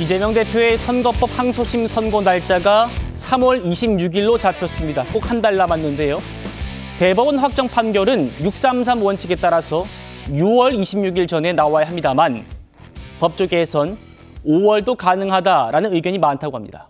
이재명 대표의 선거법 항소심 선고 날짜가 3월 26일로 잡혔습니다. 꼭 한 달 남았는데요. 대법원 확정 판결은 633 원칙에 따라서 6월 26일 전에 나와야 합니다만 법조계에선 5월도 가능하다라는 의견이 많다고 합니다.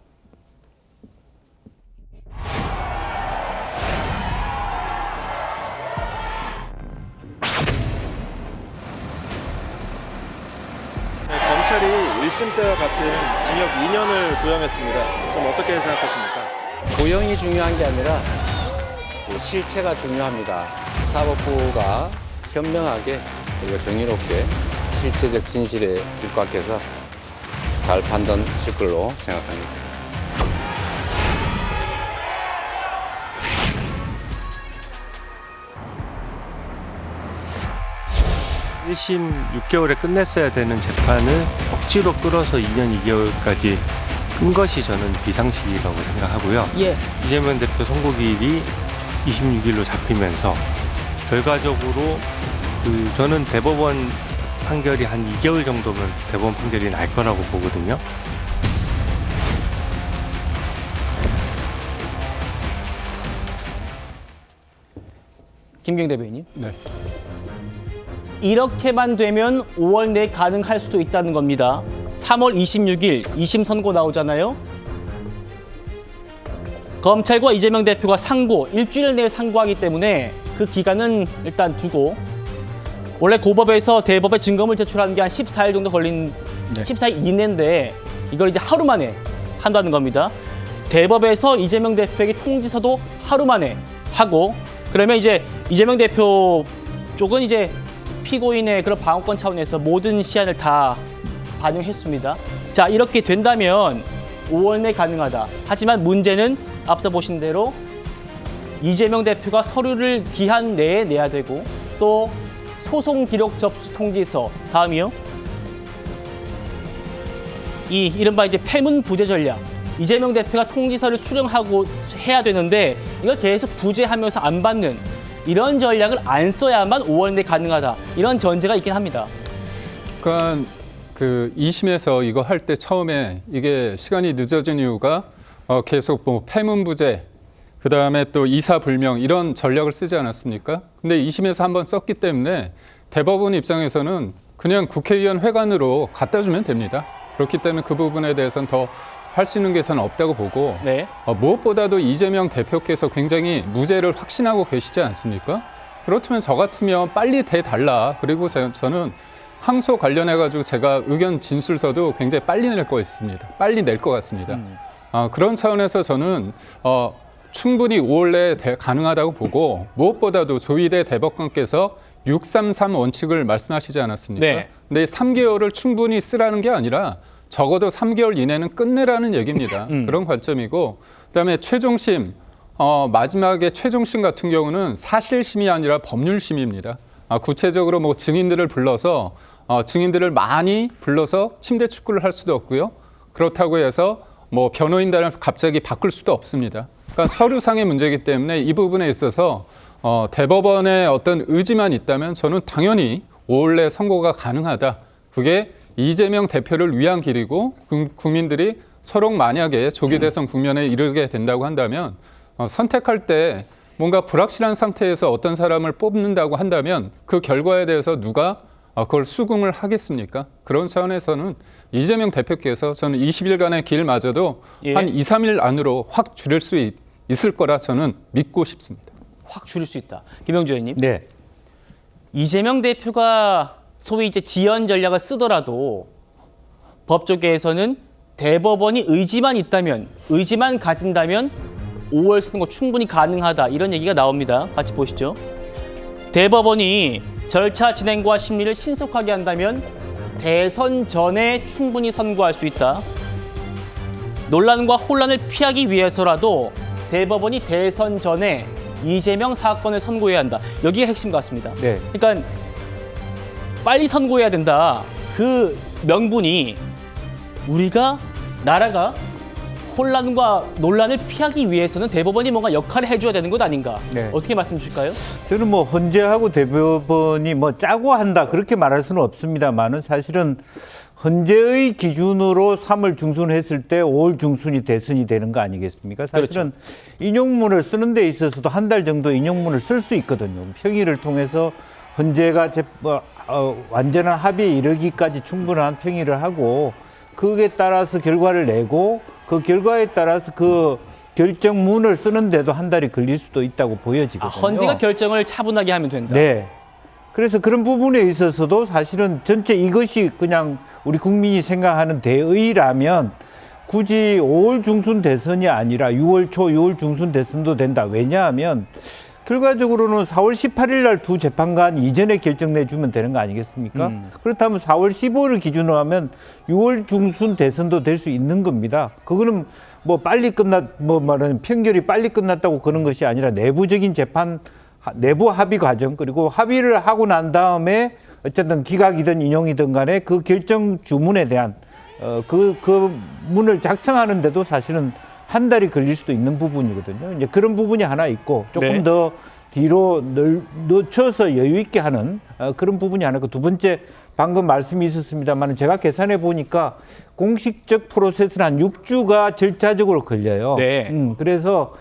검찰이 1심 때와 같은 징역 2년을 구형했습니다. 좀 어떻게 생각하십니까? 고형이 중요한 게 아니라 실체가 중요합니다. 사법부가 현명하게 그리고 정의롭게 실체적 진실에 입각해서 잘 판단하실 걸로 생각합니다. 1심 6개월에 끝냈어야 되는 재판을 억지로 끌어서 2년 2개월까지 끈 것이 저는 비상식이라고 생각하고요. 이재명 대표 선고기일이 26일로 잡히면서 결과적으로 저는 대법원 판결이 한 2개월 정도면 대법원 판결이 날 거라고 보거든요. 김경 대변인님. 네. 이렇게만 되면 5월 내에 가능할 수도 있다는 겁니다. 3월 26일 2심 선고 나오잖아요. 검찰과 이재명 대표가 상고, 일주일 내에 상고하기 때문에 그 기간은 일단 두고 원래 고법에서 대법에 증거물 제출하는 게 한 14일 정도 걸린 14일 이내인데 이걸 이제 하루 만에 한다는 겁니다. 대법에서 이재명 대표에게 통지서도 하루 만에 하고 그러면 이제 이재명 대표 쪽은 이제 피고인의 그런 방어권 차원에서 모든 시한을 다 반영했습니다. 자, 이렇게 된다면 5월 내 가능하다. 하지만 문제는 앞서 보신 대로 이재명 대표가 서류를 기한 내에 내야 되고 또 소송 기록 접수 통지서 다음이요. 이 이른바 이제 패문 부재 전략. 이재명 대표가 통지서를 수령하고 해야 되는데 이걸 계속 부재하면서 안 받는 이런 전략을 안 써야만 5월 내 가능하다. 이런 전제가 있긴 합니다. 그러니까 그 2심에서 이거 할 때 처음에 이게 시간이 늦어진 이유가 계속 뭐 패문부재, 그다음에 또 이사불명 이런 전략을 쓰지 않았습니까? 근데 2심에서 한번 썼기 때문에 대법원 입장에서는 그냥 국회의원 회관으로 갖다 주면 됩니다. 그렇기 때문에 그 부분에 대해서는 더 할 수 있는 게 저는 없다고 보고 네. 무엇보다도 이재명 대표께서 굉장히 무죄를 확신하고 계시지 않습니까? 그렇다면 저 같으면 빨리 대달라. 그리고 저는 항소 관련해가지고 제가 의견 진술서도 굉장히 빨리 낼 거 있습니다. 빨리 낼 것 같습니다. 그런 차원에서 저는 충분히 5월 내에 가능하다고 보고 무엇보다도 조희대 대법관께서 633 원칙을 말씀하시지 않았습니까? 네. 근데 3개월을 충분히 쓰라는 게 아니라 적어도 3개월 이내는 끝내라는 얘기입니다. 그런 관점이고 그다음에 최종심, 마지막에 최종심 같은 경우는 사실심이 아니라 법률심입니다. 구체적으로 뭐 증인들을 불러서 증인들을 많이 불러서 침대 축구를 할 수도 없고요. 그렇다고 해서 뭐 변호인단을 갑자기 바꿀 수도 없습니다. 그러니까 서류상의 문제이기 때문에 이 부분에 있어서 대법원의 어떤 의지만 있다면 저는 당연히 5월 내 선고가 가능하다. 그게 이재명 대표를 위한 길이고 국민들이 서로 만약에 조기 대선 국면에 이르게 된다고 한다면 선택할 때 뭔가 불확실한 상태에서 어떤 사람을 뽑는다고 한다면 그 결과에 대해서 누가 그걸 수긍을 하겠습니까? 그런 차원에서는 이재명 대표께서 저는 20일간의 길마저도 한 2, 3일 안으로 확 줄일 수 있을 거라 저는 믿고 싶습니다. 확 줄일 수 있다. 김영주 의원님. 네. 이재명 대표가 소위 이제 지연 전략을 쓰더라도 법조계에서는 대법원이 의지만 있다면, 의지만 가진다면 5월 선고 충분히 가능하다. 이런 얘기가 나옵니다. 같이 보시죠. 대법원이 절차 진행과 심리를 신속하게 한다면 대선 전에 충분히 선고할 수 있다. 논란과 혼란을 피하기 위해서라도 대법원이 대선 전에 이재명 사건을 선고해야 한다. 여기가 핵심 같습니다. 네. 그러니까 빨리 선고해야 된다. 그 명분이 나라가 혼란과 논란을 피하기 위해서는 대법원이 뭔가 역할을 해줘야 되는 것 아닌가? 네. 어떻게 말씀 주실까요? 저는 뭐 헌재하고 대법원이 뭐 짜고 한다 그렇게 말할 수는 없습니다만은 사실은 헌재의 기준으로 3월 중순했을 때 5월 중순이 대선이 되는 거 아니겠습니까? 사실은 인용문을 쓰는 데 있어서도 한 달 정도 인용문을 쓸 수 있거든요. 평의를 통해서 헌재가 완전한 합의에 이르기까지 충분한 평의를 하고 그에 따라서 결과를 내고 그 결과에 따라서 그 결정문을 쓰는데도 한 달이 걸릴 수도 있다고 보여지거든요. 헌재가 결정을 차분하게 하면 된다. 네. 그래서 그런 부분에 있어서도 사실은 전체 이것이 그냥 우리 국민이 생각하는 대의라면 굳이 5월 중순 대선이 아니라 6월 초, 6월 중순 대선도 된다. 왜냐하면 결과적으로는 4월 18일 날 두 재판관 이전에 결정 내주면 되는 거 아니겠습니까? 그렇다면 4월 15일을 기준으로 하면 6월 중순 대선도 될 수 있는 겁니다. 그거는 뭐 빨리 말하는 판결이 빨리 끝났다고 그런 것이 아니라 내부적인 재판, 내부 합의 과정, 그리고 합의를 하고 난 다음에 어쨌든 기각이든 인용이든 간에 그 결정 주문에 대한 그 문을 작성하는데도 사실은 한 달이 걸릴 수도 있는 부분이거든요. 이제 그런 부분이 하나 있고 조금 네. 더 뒤로 늦춰서 여유 있게 하는 그런 부분이 하나 있고 두 번째 방금 말씀이 있었습니다만 제가 계산해 보니까 공식적 프로세스는 한 6주가 절차적으로 걸려요. 네. 그래서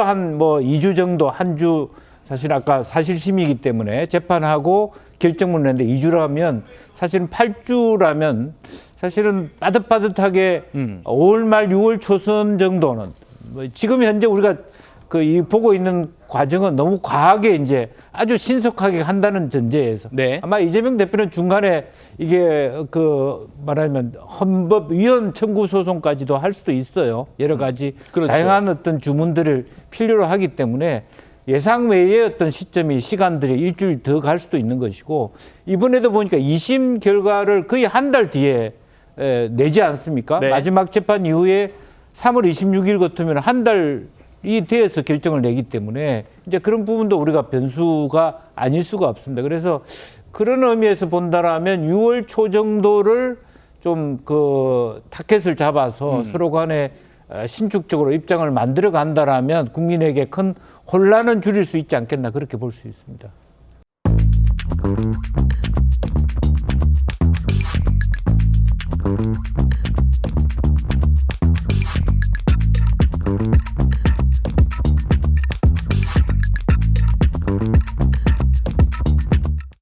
한 뭐 2주 정도 한 주 사실 아까 사실심의이기 때문에 재판하고 결정문 냈는데 2주라면 사실은 8주라면 사실은 빠듯빠듯하게 5월 말 6월 초선 정도는 뭐 지금 현재 우리가 이 보고 있는 과정은 너무 과하게 이제 아주 신속하게 한다는 전제에서 네. 아마 이재명 대표는 중간에 이게 말하면 헌법위헌 청구 소송까지도 할 수도 있어요. 여러 가지 그렇죠. 다양한 어떤 주문들을 필요로 하기 때문에 예상 외의 어떤 시간들이 일주일 더 갈 수도 있는 것이고 이번에도 보니까 2심 결과를 거의 한 달 뒤에 내지 않습니까? 네. 마지막 재판 이후에 3월 26일 같으면 한 달이 되어서 결정을 내기 때문에 이제 그런 부분도 우리가 변수가 아닐 수가 없습니다. 그래서 그런 의미에서 본다라면 6월 초 정도를 좀 타켓을 잡아서 서로 간에 신축적으로 입장을 만들어 간다라면 국민에게 큰 혼란은 줄일 수 있지 않겠나 그렇게 볼 수 있습니다.